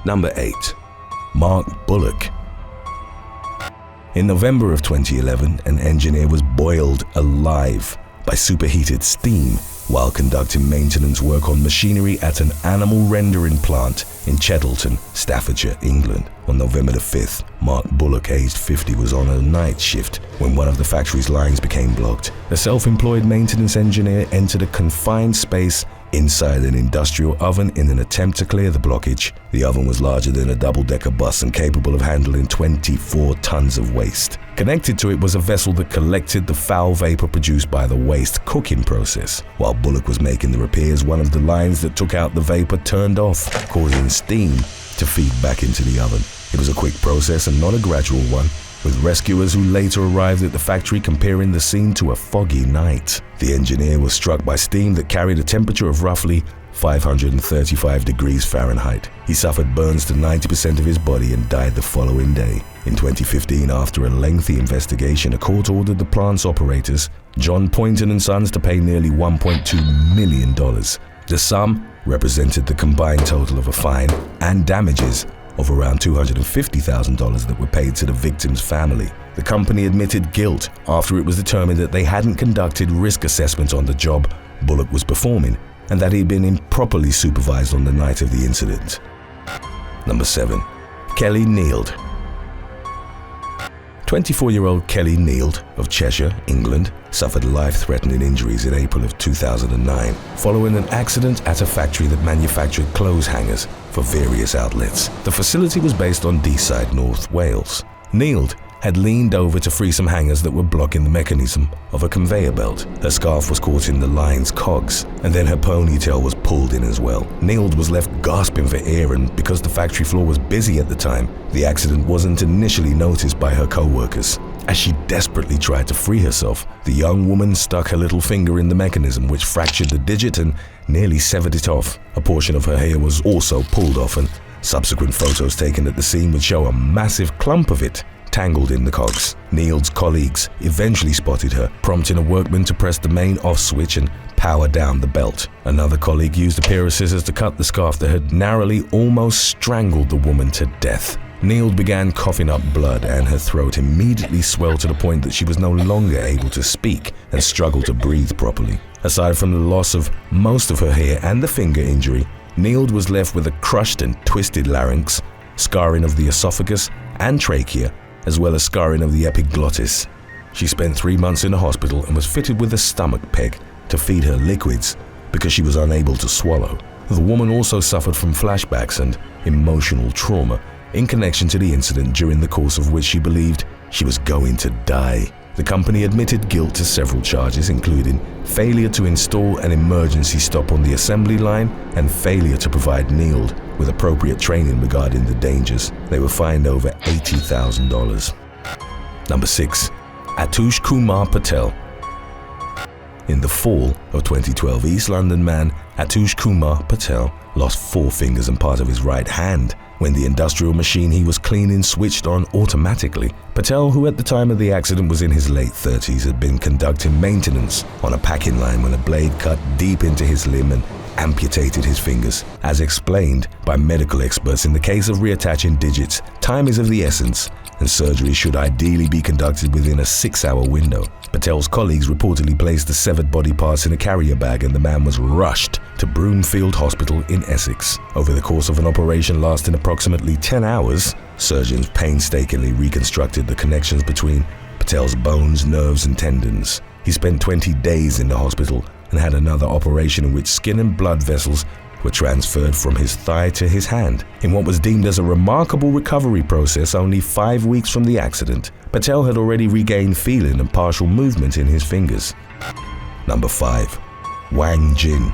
Number 8. Mark Bullock. In November of 2011, an engineer was boiled alive by superheated steam while conducting maintenance work on machinery at an animal rendering plant in Chettleton, Staffordshire, England. On November the 5th, Mark Bullock, aged 50, was on a night shift when one of the factory's lines became blocked. A self-employed maintenance engineer entered a confined space inside an industrial oven in an attempt to clear the blockage. The oven was larger than a double-decker bus and capable of handling 24 tons of waste. Connected to it was a vessel that collected the foul vapor produced by the waste cooking process. While Bullock was making the repairs, one of the lines that took out the vapor turned off, causing steam to feed back into the oven. It was a quick process and not a gradual one, with rescuers who later arrived at the factory comparing the scene to a foggy night. The engineer was struck by steam that carried a temperature of roughly 535 degrees Fahrenheit. He suffered burns to 90% of his body and died the following day. In 2015, after a lengthy investigation, a court ordered the plant's operators, John Poynton & Sons, to pay nearly $1.2 million. The sum represented the combined total of a fine and damages of around $250,000 that were paid to the victim's family. The company admitted guilt after it was determined that they hadn't conducted risk assessments on the job Bullock was performing and that he'd been improperly supervised on the night of the incident. Number 7. Kelly Neild. 24-year-old Kelly Neild of Cheshire, England, suffered life-threatening injuries in April of 2009 following an accident at a factory that manufactured clothes hangers for various outlets. The facility was based on Deeside, North Wales. Neild had leaned over to free some hangers that were blocking the mechanism of a conveyor belt. Her scarf was caught in the line's cogs, and then her ponytail was pulled in as well. Neild was left gasping for air, and because the factory floor was busy at the time, the accident wasn't initially noticed by her co-workers. As she desperately tried to free herself, the young woman stuck her little finger in the mechanism, which fractured the digit and nearly severed it off. A portion of her hair was also pulled off, and subsequent photos taken at the scene would show a massive clump of it tangled in the cogs. Neild's colleagues eventually spotted her, prompting a workman to press the main off switch and power down the belt. Another colleague used a pair of scissors to cut the scarf that had narrowly almost strangled the woman to death. Neild began coughing up blood, and her throat immediately swelled to the point that she was no longer able to speak and struggled to breathe properly. Aside from the loss of most of her hair and the finger injury, Neild was left with a crushed and twisted larynx, scarring of the esophagus and trachea, as well as scarring of the epiglottis. She spent 3 months in the hospital and was fitted with a stomach peg to feed her liquids because she was unable to swallow. The woman also suffered from flashbacks and emotional trauma in connection to the incident, during the course of which she believed she was going to die. The company admitted guilt to several charges, including failure to install an emergency stop on the assembly line and failure to provide Neild with appropriate training regarding the dangers. They were fined over $80,000. Number 6. Atush Kumar Patel. In the fall of 2012, East London man Atush Kumar Patel lost 4 fingers and part of his right hand when the industrial machine he was cleaning switched on automatically. Patel, who at the time of the accident was in his late 30s, had been conducting maintenance on a packing line when a blade cut deep into his limb and amputated his fingers. As explained by medical experts, in the case of reattaching digits, time is of the essence, and surgery should ideally be conducted within a 6-hour window. Patel's colleagues reportedly placed the severed body parts in a carrier bag, and the man was rushed to Broomfield Hospital in Essex. Over the course of an operation lasting approximately 10 hours, surgeons painstakingly reconstructed the connections between Patel's bones, nerves, and tendons. He spent 20 days in the hospital and had another operation in which skin and blood vessels were transferred from his thigh to his hand. In what was deemed as a remarkable recovery process only 5 weeks from the accident, Patel had already regained feeling and partial movement in his fingers. Number 5. Wang Jin.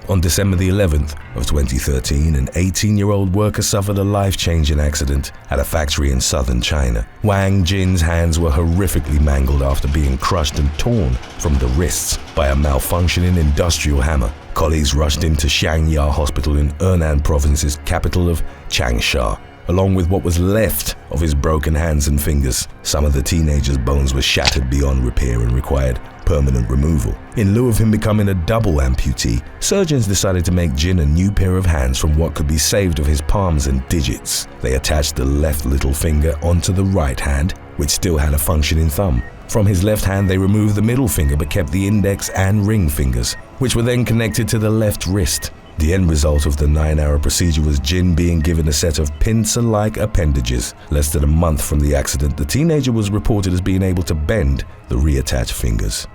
On December the 11th of 2013, an 18-year-old worker suffered a life-changing accident at a factory in southern China. Wang Jin's hands were horrifically mangled after being crushed and torn from the wrists by a malfunctioning industrial hammer. Colleagues rushed him to Xiangya Hospital in Ernan Province's capital of Changsha, along with what was left of his broken hands and fingers. Some of the teenager's bones were shattered beyond repair and required permanent removal. In lieu of him becoming a double amputee, surgeons decided to make Jin a new pair of hands from what could be saved of his palms and digits. They attached the left little finger onto the right hand, which still had a functioning thumb. From his left hand, they removed the middle finger but kept the index and ring fingers, which were then connected to the left wrist. The end result of the 9-hour procedure was Jin being given a set of pincer-like appendages. Less than a month from the accident, the teenager was reported as being able to bend the reattached fingers.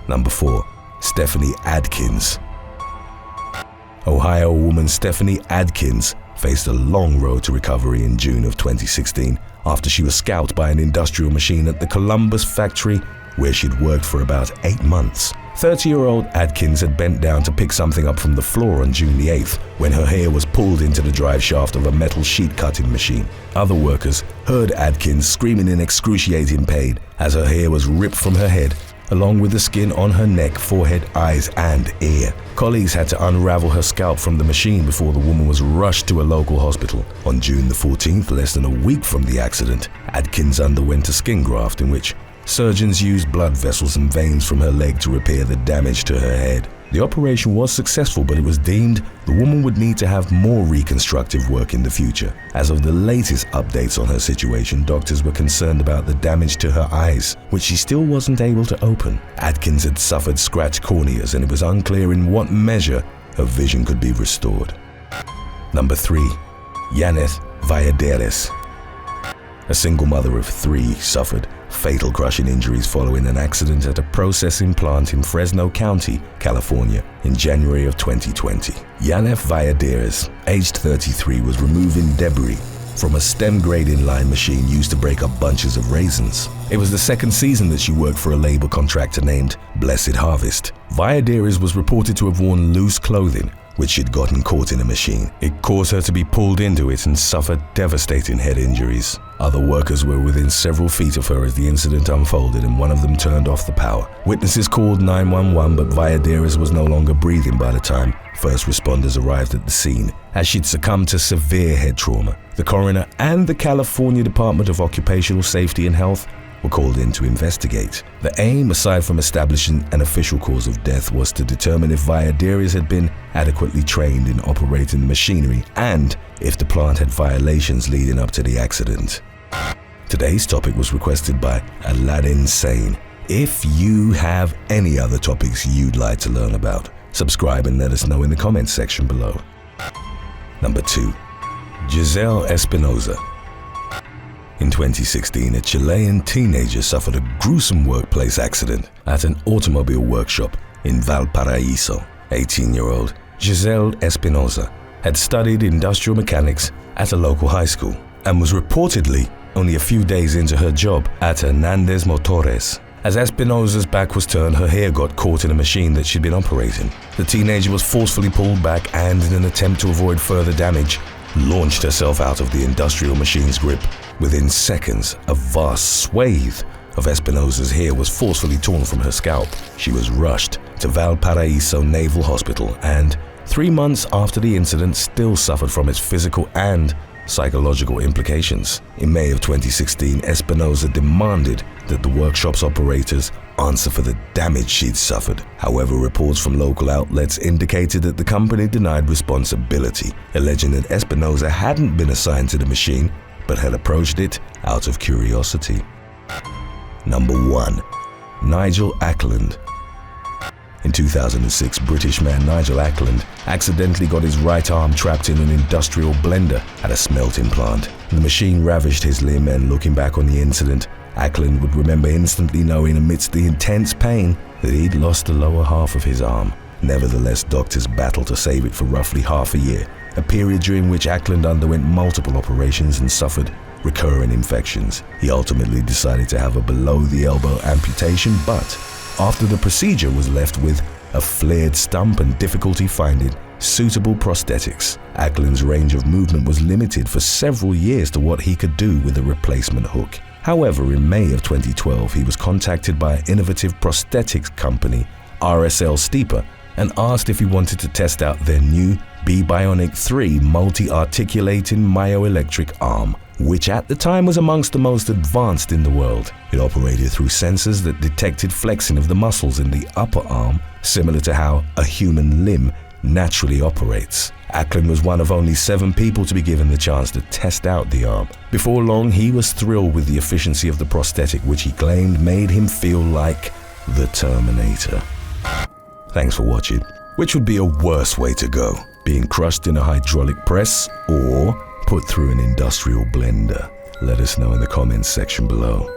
Number 4. Stephanie Adkins. Ohio woman Stephanie Adkins faced a long road to recovery in June of 2016 after she was scalped by an industrial machine at the Columbus factory where she'd worked for about 8 months. 30-year-old Adkins had bent down to pick something up from the floor on June the 8th when her hair was pulled into the drive shaft of a metal sheet cutting machine. Other workers heard Adkins screaming in excruciating pain as her hair was ripped from her head, along with the skin on her neck, forehead, eyes, and ear. Colleagues had to unravel her scalp from the machine before the woman was rushed to a local hospital. On June the 14th, less than a week from the accident, Adkins underwent a skin graft in which surgeons used blood vessels and veins from her leg to repair the damage to her head. The operation was successful, but it was deemed the woman would need to have more reconstructive work in the future. As of the latest updates on her situation, doctors were concerned about the damage to her eyes, which she still wasn't able to open. Adkins had suffered scratched corneas, and it was unclear in what measure her vision could be restored. Number 3. Yaneth Valladares. A single mother of 3 suffered fatal crushing injuries following an accident at a processing plant in Fresno County, California, in January of 2020. Yaneth Valladares, aged 33, was removing debris from a stem grading line machine used to break up bunches of raisins. It was the second season that she worked for a labor contractor named Blessed Harvest. Valladares was reported to have worn loose clothing, which she'd gotten caught in a machine. It caused her to be pulled into it and suffered devastating head injuries. Other workers were within several feet of her as the incident unfolded, and one of them turned off the power. Witnesses called 911, but Valladares was no longer breathing by the time first responders arrived at the scene, as she'd succumbed to severe head trauma. The coroner and the California Department of Occupational Safety and Health were called in to investigate. The aim, aside from establishing an official cause of death, was to determine if Valladares had been adequately trained in operating the machinery and if the plant had violations leading up to the accident. Today's topic was requested by Aladdin Sane. If you have any other topics you'd like to learn about, subscribe and let us know in the comments section below. Number 2. Giselle Espinosa. In 2016, a Chilean teenager suffered a gruesome workplace accident at an automobile workshop in Valparaiso. 18-year-old Giselle Espinosa had studied industrial mechanics at a local high school and was reportedly only a few days into her job at Hernandez Motores. As Espinosa's back was turned, her hair got caught in a machine that she'd been operating. The teenager was forcefully pulled back and, in an attempt to avoid further damage, launched herself out of the industrial machine's grip. Within seconds, a vast swathe of Espinosa's hair was forcefully torn from her scalp. She was rushed to Valparaiso Naval Hospital and, 3 months after the incident, still suffered from its physical and psychological implications. In May of 2016, Espinosa demanded that the workshop's operators answer for the damage she'd suffered. However, reports from local outlets indicated that the company denied responsibility, alleging that Espinosa hadn't been assigned to the machine but had approached it out of curiosity. Number 1. Nigel Ackland. In 2006, British man Nigel Ackland accidentally got his right arm trapped in an industrial blender at a smelting plant. The machine ravaged his limb, and looking back on the incident, Ackland would remember instantly knowing amidst the intense pain that he'd lost the lower half of his arm. Nevertheless, doctors battled to save it for roughly half a year, a period during which Ackland underwent multiple operations and suffered recurring infections. He ultimately decided to have a below-the-elbow amputation, but after the procedure was left with a flared stump and difficulty finding suitable prosthetics. Ackland's range of movement was limited for several years to what he could do with a replacement hook. However, in May of 2012, he was contacted by innovative prosthetics company RSL Steeper and asked if he wanted to test out their new B-Bionic 3 multi-articulating myoelectric arm, which at the time was amongst the most advanced in the world. It operated through sensors that detected flexing of the muscles in the upper arm, similar to how a human limb naturally operates. Acklin was one of only 7 people to be given the chance to test out the arm. Before long, he was thrilled with the efficiency of the prosthetic, which he claimed made him feel like the Terminator. Thanks for watching. Which would be a worse way to go? Being crushed in a hydraulic press or put through an industrial blender? Let us know in the comments section below.